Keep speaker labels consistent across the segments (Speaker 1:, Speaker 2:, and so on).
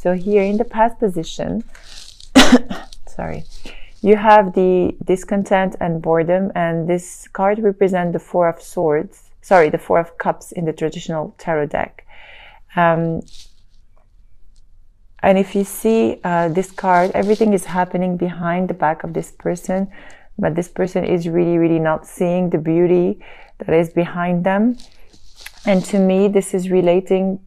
Speaker 1: So here in the past position, sorry, you have the discontent and boredom, and this card represents the Four of Swords, sorry, the Four of Cups in the traditional tarot deck. And if you see this card, everything is happening behind the back of this person, but this person is really, really not seeing the beauty that is behind them. And to me, this is related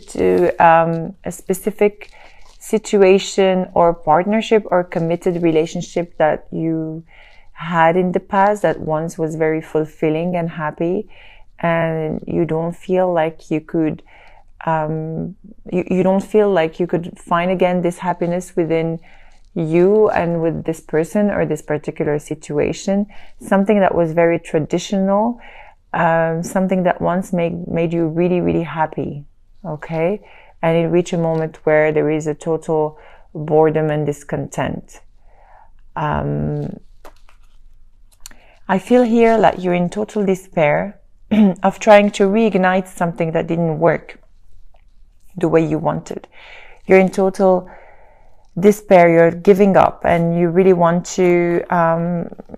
Speaker 1: to a specific situation or partnership or committed relationship that you had in the past that once was very fulfilling and happy, and you don't feel like you could you don't feel like you could find again this happiness within you and with this person or this particular situation. Something that was very traditional, something that once made you really, really happy, okay? And it reached a moment where there is a total boredom and discontent. I feel here like you're in total despair of trying to reignite something that didn't work the way you wanted. You're in total despair, you're giving up, and you really want to,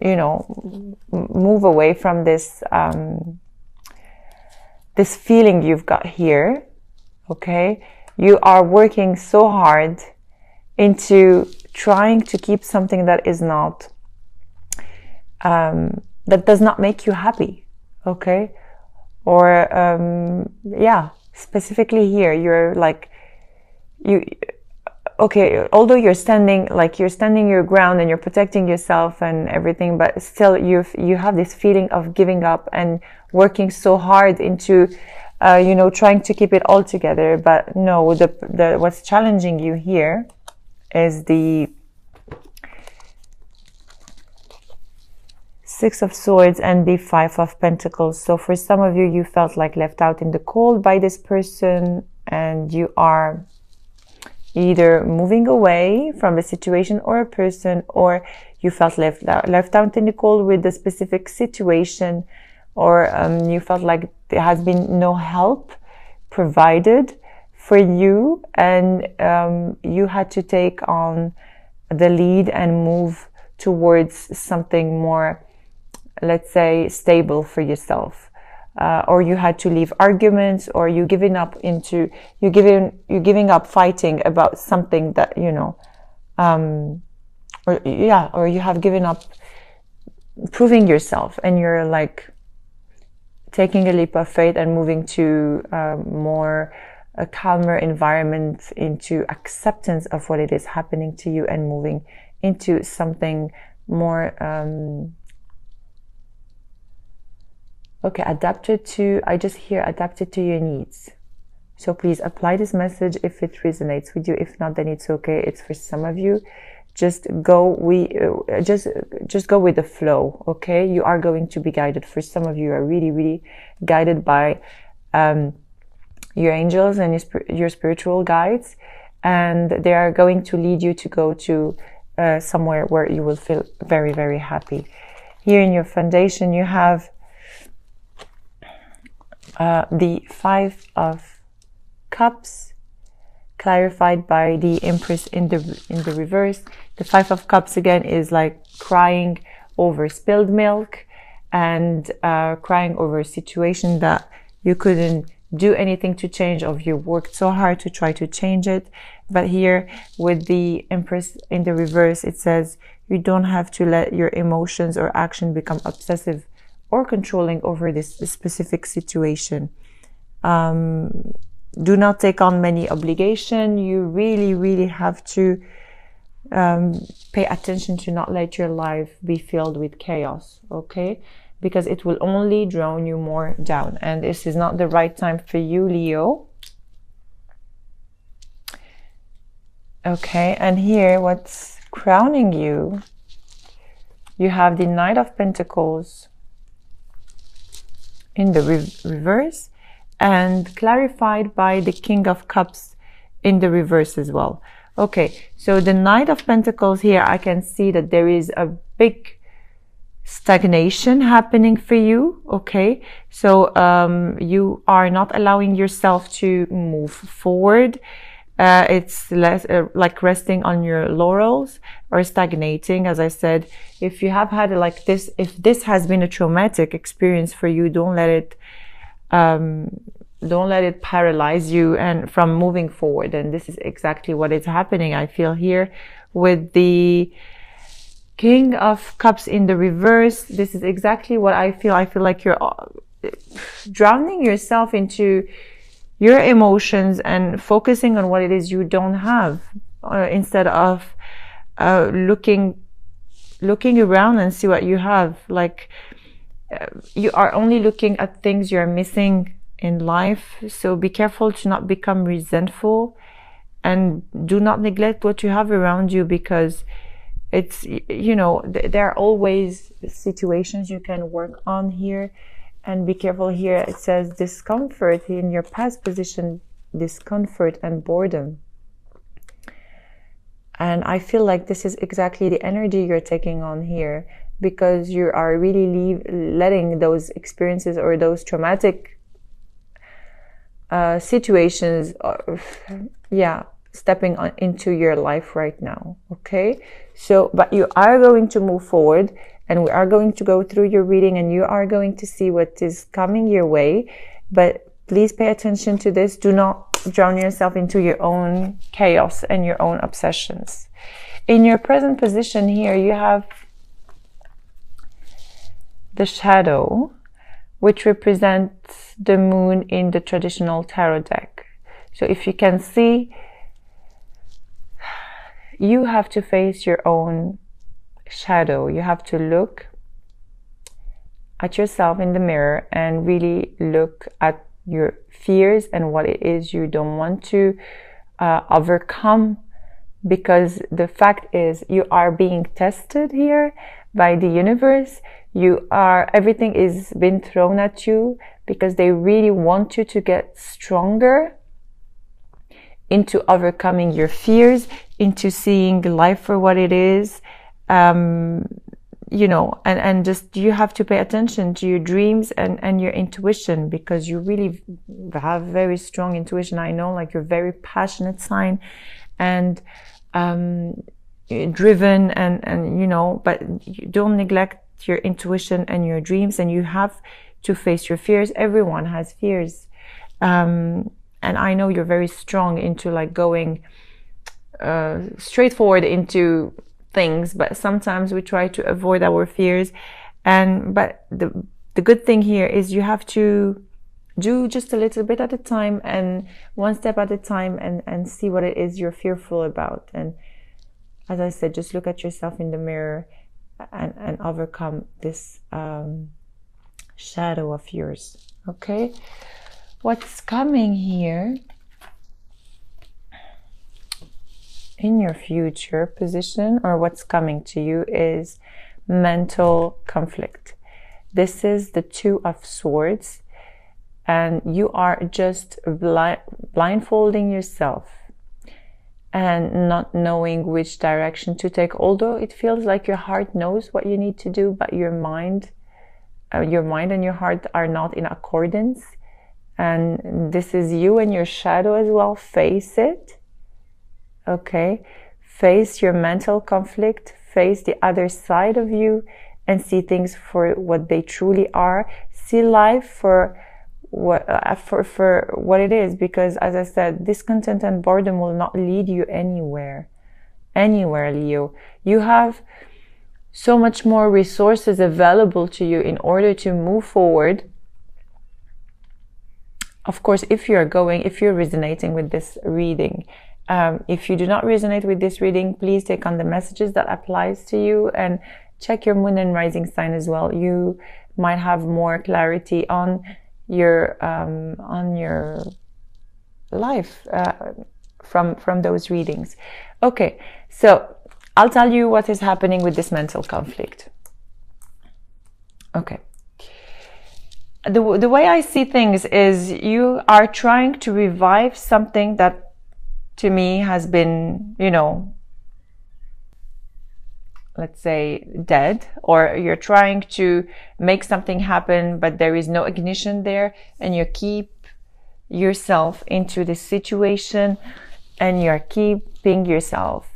Speaker 1: you know, move away from this, this feeling you've got here, okay? You are working so hard into trying to keep something that is not, that does not make you happy, okay? Or, yeah, specifically here, you're like, okay, although you're standing your ground and you're protecting yourself and everything, but still you have this feeling of giving up and working so hard into, you know, trying to keep it all together. But no, what's challenging you here is the Six of Swords and the Five of Pentacles. So for some of you, you felt like left out in the cold by this person, and you are either moving away from a situation or a person, or you felt left out in the cold with a specific situation, or you felt like there has been no help provided for you, and you had to take on the lead and move towards something more, let's say, stable for yourself. Or you had to leave arguments, or you're giving up fighting about something that, you know, or you have given up proving yourself, and you're like taking a leap of faith and moving to a calmer environment, into acceptance of what it is happening to you, and moving into something more, okay, I just hear adapted to your needs. So please apply this message if it resonates with you. If not, then it's okay. It's for some of you. Just go with the flow, okay? You are going to be guided. For some of you are really, really guided by your angels and your spiritual guides, and they are going to lead you to go to somewhere where you will feel very, very happy. Here in your foundation, you have the Five of Cups, clarified by the Empress in the reverse. The Five of Cups again is like crying over spilled milk, and crying over a situation that you couldn't do anything to change, or you worked so hard to try to change it. But here with the Empress in the reverse, it says you don't have to let your emotions or action become obsessive or controlling over this specific situation. Do not take on many obligation. You really, really have to pay attention to not let your life be filled with chaos, okay? Because it will only drown you more down. And this is not the right time for you, Leo. Okay, and here what's crowning you, you have the Knight of Pentacles in the reverse, and clarified by the King of Cups in the reverse as well. Okay, so the Knight of Pentacles here, I can see that there is a big stagnation happening for you, okay? So you are not allowing yourself to move forward. It's less like resting on your laurels or stagnating. As I said, if you have had like this, if this has been a traumatic experience for you, don't let it paralyze you and from moving forward. And this is exactly what is happening. I feel here with the King of Cups in the reverse. This is exactly what I feel. I feel like you're drowning yourself into your emotions and focusing on what it is you don't have, instead of looking around and see what you have. Like you are only looking at things you're missing in life. So be careful to not become resentful, and do not neglect what you have around you, because it's, you know, there are always situations you can work on here. And be careful here. It says discomfort in your past position, discomfort and boredom. And I feel like this is exactly the energy you're taking on here, because you are really letting those experiences or those traumatic situations, stepping into your life right now. Okay. So, but you are going to move forward. And we are going to go through your reading, and you are going to see what is coming your way. But please pay attention to this. Do not drown yourself into your own chaos and your own obsessions. In your present position here, you have the shadow, which represents the moon in the traditional tarot deck. So if you can see, you have to face your own shadow. You have to look at yourself in the mirror and really look at your fears and what it is you don't want to overcome, because the fact is you are being tested here by the universe. Everything is being thrown at you because they really want you to get stronger into overcoming your fears, into seeing life for what it is. You know, and just you have to pay attention to your dreams and your intuition, because you really have very strong intuition. I know, like, you're very passionate sign and driven and you know, but you don't neglect your intuition and your dreams, and you have to face your fears. Everyone has fears, and I know you're very strong into like going straightforward into things, but sometimes we try to avoid our fears. But the good thing here is you have to do just a little bit at a time and one step at a time, and see what it is you're fearful about. And as I said, just look at yourself in the mirror and overcome this shadow of yours. Okay, what's coming here in your future position, or what's coming to you, is mental conflict. This is the Two of Swords, and you are just blindfolding yourself and not knowing which direction to take. Although it feels like your heart knows what you need to do, but your mind and your heart are not in accordance. And this is you and your shadow as well. Face it. Okay, face your mental conflict, face the other side of you, and see things for what they truly are. See life for what it is, because as I said, discontent and boredom will not lead you anywhere, Leo. You have so much more resources available to you in order to move forward. Of course, if you're resonating with this reading. If you do not resonate with this reading, please take on the messages that applies to you and check your moon and rising sign as well. You might have more clarity on your life from those readings. Okay, so I'll tell you what is happening with this mental conflict. Okay. The way I see things is you are trying to revive something that to me has been, you know, let's say dead, or you're trying to make something happen, but there is no ignition there, and you keep yourself into this situation and you're keeping yourself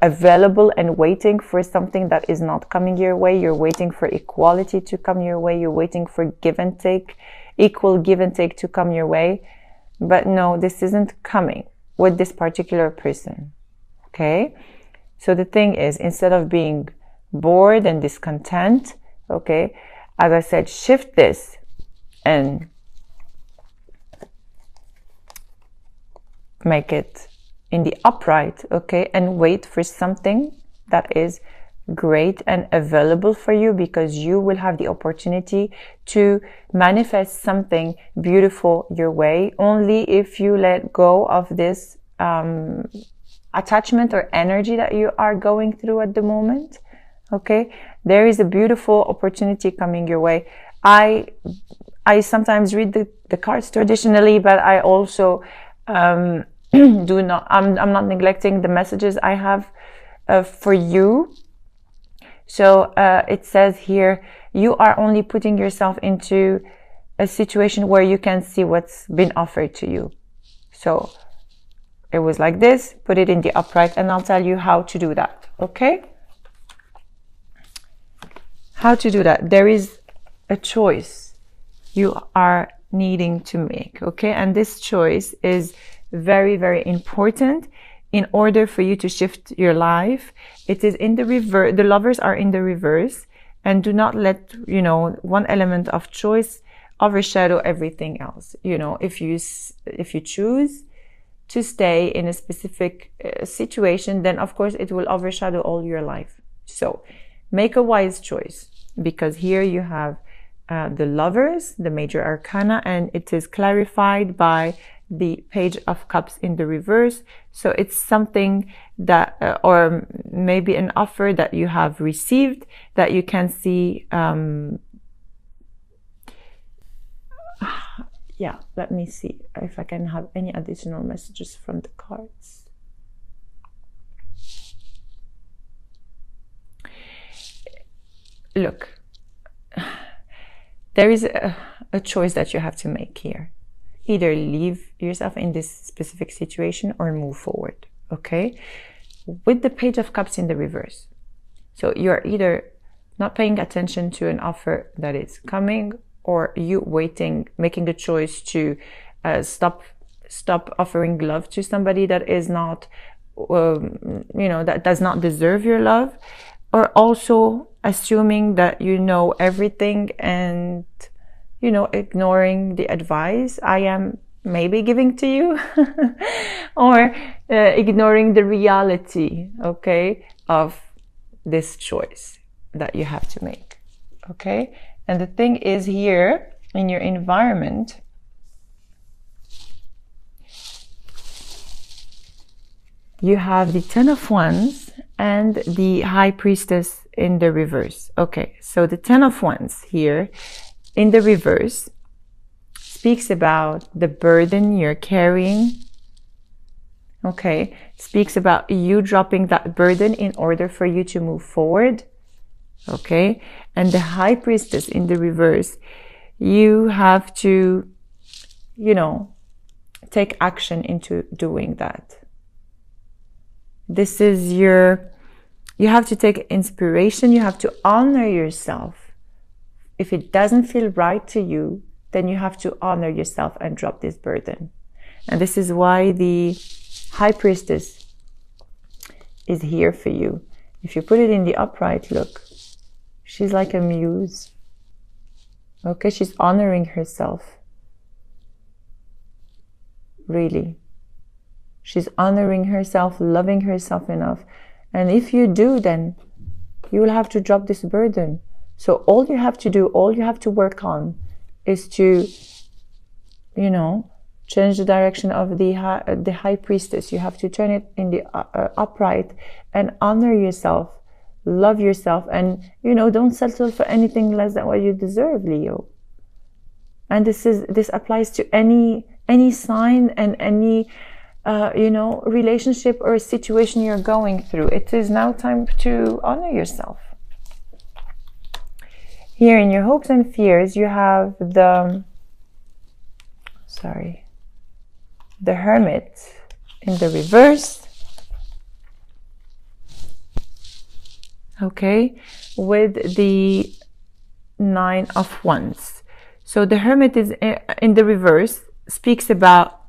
Speaker 1: available and waiting for something that is not coming your way. You're waiting for equality to come your way. You're waiting for give and take, equal give and take to come your way. But no, this isn't coming with this particular person. Okay? So the thing is, instead of being bored and discontent, okay, as I said, shift this and make it in the upright, okay, and wait for something that is great and available for you, because you will have the opportunity to manifest something beautiful your way only if you let go of this attachment or energy that you are going through at the moment. Okay, there is a beautiful opportunity coming your way. I sometimes read the cards traditionally, but I also I'm not neglecting the messages I have for you. So it says here, you are only putting yourself into a situation where you can see what's been offered to you. So it was like this, put it in the upright, and I'll tell you how to do that. Okay? How to do that? There is a choice you are needing to make. Okay? And this choice is very, very important in order for you to shift your life. It is in the reverse. The lovers are in the reverse, and do not let, one element of choice overshadow everything else. If you choose to stay in a specific situation, then of course it will overshadow all your life. So make a wise choice, because here you have the lovers, the major arcana, and it is clarified by the Page of Cups in the reverse. So it's something that, or maybe an offer that you have received that you can see. Yeah, let me see if I can have any additional messages from the cards. Look, there is a choice that you have to make here. Either leave yourself in this specific situation or move forward, okay? With the Page of Cups in the reverse. So you're either not paying attention to an offer that is coming, or you waiting, making the choice to stop offering love to somebody that is not, that does not deserve your love, or also assuming that you know everything and ignoring the advice I am maybe giving to you, or ignoring the reality, okay, of this choice that you have to make, okay? And the thing is, here in your environment, you have the Ten of Wands and the High Priestess in the reverse. Okay, so the Ten of Wands here in the reverse speaks about the burden you're carrying. Okay, speaks about you dropping that burden in order for you to move forward. Okay, and the High Priestess in the reverse, you have to, take action into doing that. This is you have to take inspiration, you have to honor yourself. If it doesn't feel right to you, then you have to honor yourself and drop this burden. And this is why the High Priestess is here for you. If you put it in the upright, look, she's like a muse. Okay, she's honoring herself. Really. She's honoring herself, loving herself enough. And if you do, then you will have to drop this burden. So all you have to do, all you have to work on is to, change the direction of the High Priestess. You have to turn it in the upright and honor yourself, love yourself, and, don't settle for anything less than what you deserve, Leo. And this applies to any sign and any, relationship or situation you're going through. It is now time to honor yourself. Here in your hopes and fears, you have the Hermit in the reverse. Okay, with the 9 of Wands. So the Hermit is in the reverse, speaks about,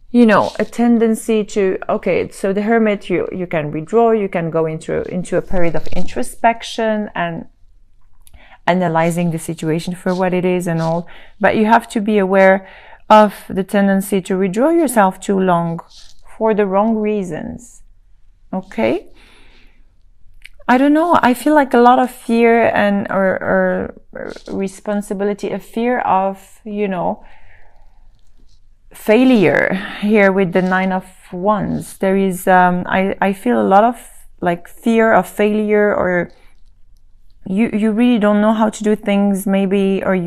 Speaker 1: you know, a tendency to, okay, so the Hermit, you can withdraw, you can go into a period of introspection and analyzing the situation for what it is and all, but you have to be aware of the tendency to withdraw yourself too long for the wrong reasons. Okay, I don't know, I feel like a lot of fear and or responsibility, a fear of, you know, failure here with the 9 of Wands. There is I feel a lot of like fear of failure, or you really don't know how to do things, maybe, or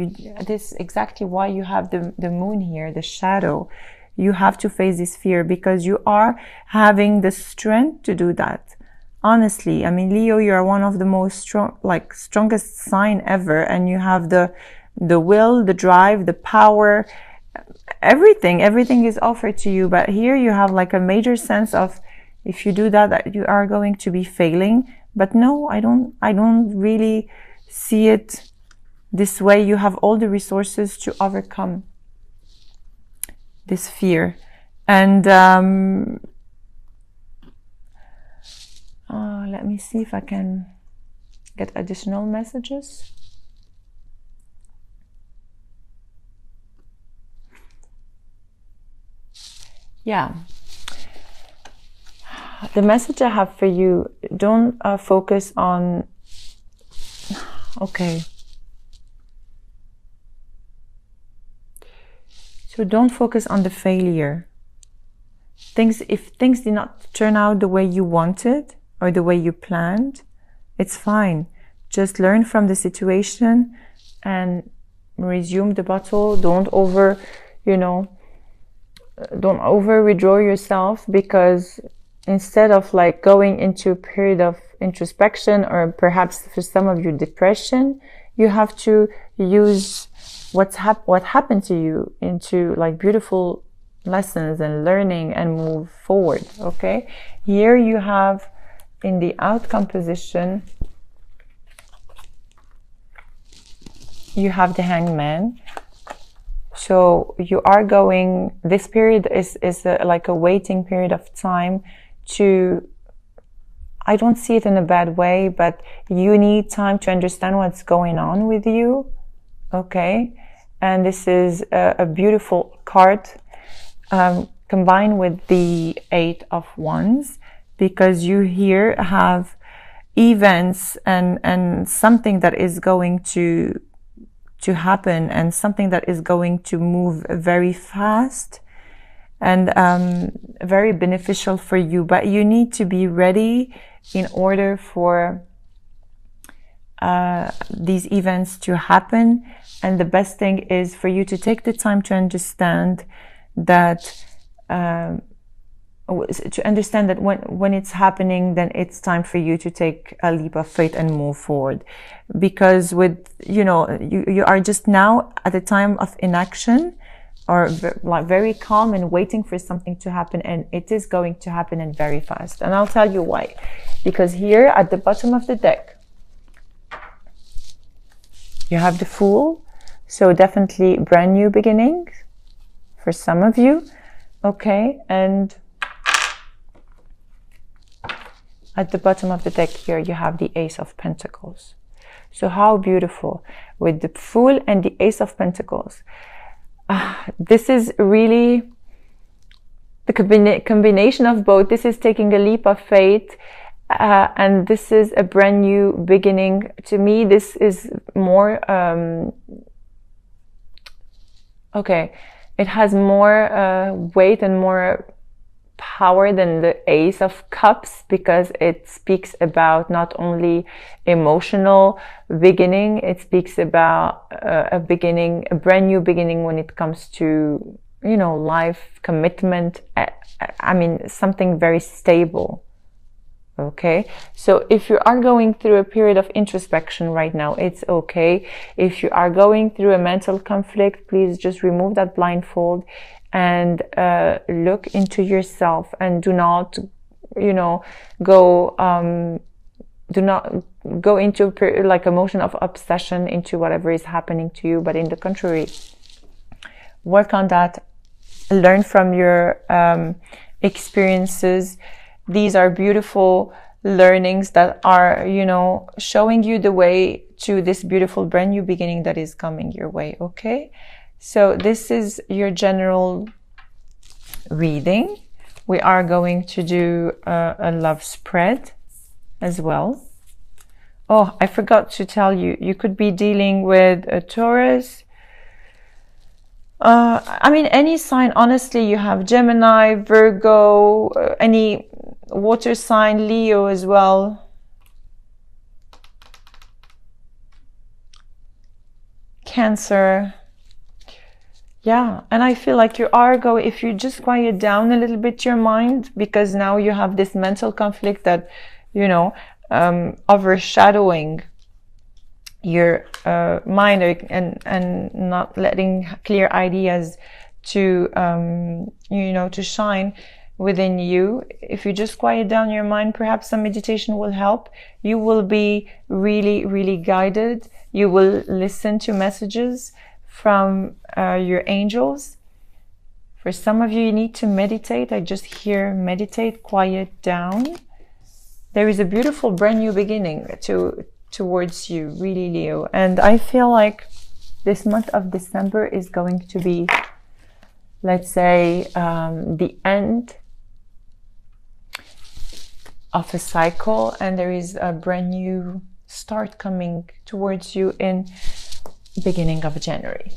Speaker 1: this is exactly why you have the moon here, the shadow. You have to face this fear because you are having the strength to do that. Honestly, I mean, Leo, you are one of the most strongest sign ever, and you have the will, the drive, the power, everything is offered to you. But here you have like a major sense of, if you do that you are going to be failing. But no, I don't really see it this way. You have all the resources to overcome this fear. And let me see if I can get additional messages. Yeah. The message I have for you, don't focus on, okay. So don't focus on the failure. If things did not turn out the way you wanted or the way you planned, it's fine. Just learn from the situation and resume the battle. Don't over withdraw yourself, because instead of like going into a period of introspection, or perhaps for some of you depression, you have to use what happened to you into like beautiful lessons and learning and move forward. Okay, here you have in the outcome position, you have the Hangman. So you are going, this period is like a waiting period of time to, I don't see it in a bad way, but you need time to understand what's going on with you. Okay, and this is a beautiful card combined with the 8 of Wands, because you here have events and something that is going to happen, and something that is going to move very fast and very beneficial for you. But you need to be ready in order for these events to happen. And the best thing is for you to take the time to understand that when it's happening, then it's time for you to take a leap of faith and move forward. Because with, you are just now at a time of inaction, or like very calm and waiting for something to happen, and it is going to happen, and very fast. And I'll tell you why. Because here at the bottom of the deck, you have the Fool. So definitely brand new beginning for some of you. Okay, and at the bottom of the deck here, you have the Ace of Pentacles. So how beautiful with the Fool and the Ace of Pentacles. This is really the combination of both. This is taking a leap of faith, and this is a brand new beginning. To me, this is more, okay, it has more weight and more power than the Ace of Cups, because it speaks about not only emotional beginning, it speaks about a brand new beginning when it comes to, life, commitment. I mean, something very stable. Okay, so if you are going through a period of introspection right now, it's okay. If you are going through a mental conflict, please just remove that blindfold and look into yourself, and do not, you know, do not go into like a motion of obsession into whatever is happening to you, but in the contrary, work on that, learn from your experiences. These are beautiful learnings that are, you know, showing you the way to this beautiful brand new beginning that is coming your way. Okay, so this is your general reading. We are going to do a love spread as well. Oh, I forgot to tell you, you could be dealing with a Taurus. I mean, any sign, honestly. You have Gemini, Virgo, any water sign, Leo as well. Cancer. Yeah, and I feel like you are going, if you just quiet down a little bit your mind, because now you have this mental conflict that, you know, overshadowing your mind, and not letting clear ideas to you know, to shine within you. If you just quiet down your mind, perhaps some meditation will help. You will be really guided. You will listen to messages from your angels. For some of you, you need to meditate. I just hear meditate, quiet down. There is a beautiful brand new beginning towards you, really, Leo. And I feel like this month of December is going to be, let's say, the end of a cycle, and there is a brand new start coming towards you in beginning of January.